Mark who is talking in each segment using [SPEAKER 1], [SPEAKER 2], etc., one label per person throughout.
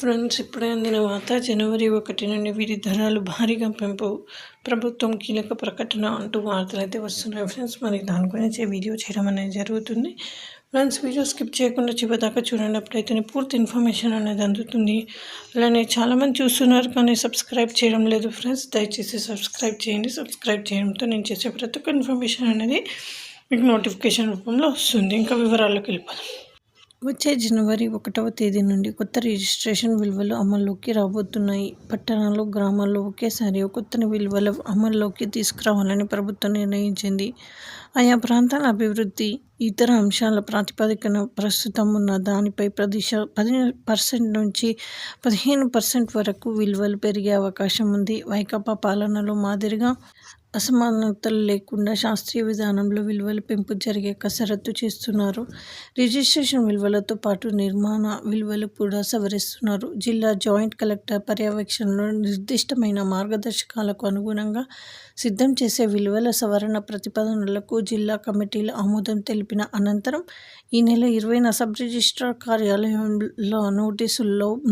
[SPEAKER 1] Friends, ఇప్పుడే అందిన వార్త. జనవరి 1 నుండి వీటి ధరలు భారీగా పెంపు, ప్రభుత్వం కీలక ప్రకటన అంటూ వార్తలు అయితే వస్తున్నాయి ఫ్రెండ్స్. మరి దాని గురించి వీడియో చేయడం అనేది జరుగుతుంది ఫ్రెండ్స్. వీడియో స్కిప్ చేయకుండా చివరిదాకా చూడండి, అప్పుడైతేనే పూర్తి ఇన్ఫర్మేషన్ అనేది అందుతుంది. అలానే చాలామంది చూస్తున్నారు కానీ సబ్స్క్రైబ్ చేయడం లేదు ఫ్రెండ్స్. దయచేసి సబ్స్క్రైబ్ చేయండి. సబ్స్క్రైబ్ చేయడంతో నేను చేసే ప్రతి ఒక్క ఇన్ఫర్మేషన్ అనేది మీకు నోటిఫికేషన్ రూపంలో వస్తుంది. ఇంకా వివరాల్లోకి వెళ్ళిపోదాం. వచ్చే జనవరి 1వ తేదీ నుండి కొత్త రిజిస్ట్రేషన్ విలువలు అమల్లోకి రాబోతున్నాయి. పట్టణాలు, గ్రామాల్లో ఒకేసారి కొత్త విలువల అమల్లోకి తీసుకురావాలని ప్రభుత్వం నిర్ణయించింది. ఆయా ప్రాంతాల అభివృద్ధి, ఇతర అంశాల ప్రాతిపదికన ప్రస్తుతం ఉన్న దానిపై 10% నుంచి 15% వరకు విలువలు పెరిగే అవకాశం ఉంది. వైకాపా పాలనలో మాదిరిగా అసమానతలు లేకుండా శాస్త్రీయ విధానంలో విలువల పెంపు జరిగే కసరత్తు చేస్తున్నారు. రిజిస్ట్రేషన్ విలువలతో పాటు నిర్మాణ విలువలు కూడా సవరిస్తున్నారు. జిల్లా జాయింట్ కలెక్టర్ పర్యవేక్షణలో నిర్దిష్టమైన మార్గదర్శకాలకు అనుగుణంగా సిద్ధం చేసే విలువల సవరణ ప్రతిపాదనలకు జిల్లా కమిటీలు ఆమోదం తెలిపిన అనంతరం ఈ నెల 20న సబ్ రిజిస్ట్రార్ కార్యాలయంలో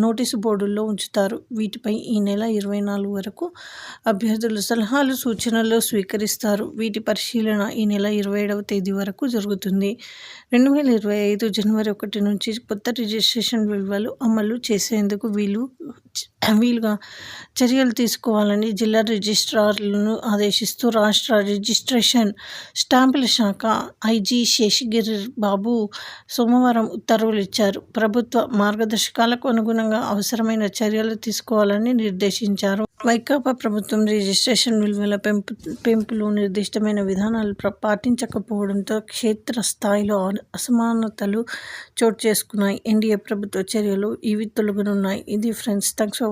[SPEAKER 1] నోటీసు బోర్డుల్లో ఉంచుతారు. వీటిపై ఈ నెల 24 వరకు అభ్యర్థుల సలహాలు, సూచనలు స్వీకరిస్తారు. వీటి పరిశీలన ఈ నెల 27వ తేదీ వరకు జరుగుతుంది. 2025 జనవరి 1 నుంచి కొత్త రిజిస్ట్రేషన్ విలువలు అమలు చేసేందుకు వీలుగా చర్యలు తీసుకోవాలని జిల్లా రిజిస్ట్రార్లను ఆదేశిస్తూ రాష్ట్ర రిజిస్ట్రేషన్ స్టాంపుల శాఖ ఐజీ శేషగిరి బాబు సోమవారం ఉత్తర్వులు ఇచ్చారు. ప్రభుత్వ మార్గదర్శకాలకు అనుగుణంగా అవసరమైన చర్యలు తీసుకోవాలని నిర్దేశించారు. వైకాపా ప్రభుత్వం రిజిస్ట్రేషన్ విలువల పెంపులో నిర్దిష్టమైన విధానాలు పాటించకపోవడంతో క్షేత్రస్థాయిలో అసమానతలు చోటు చేసుకున్నాయి. ఎన్డీఏ ప్రభుత్వ చర్యలు ఇవి తొలగనున్నాయి. ఇది ఫ్రెండ్స్. Thanks for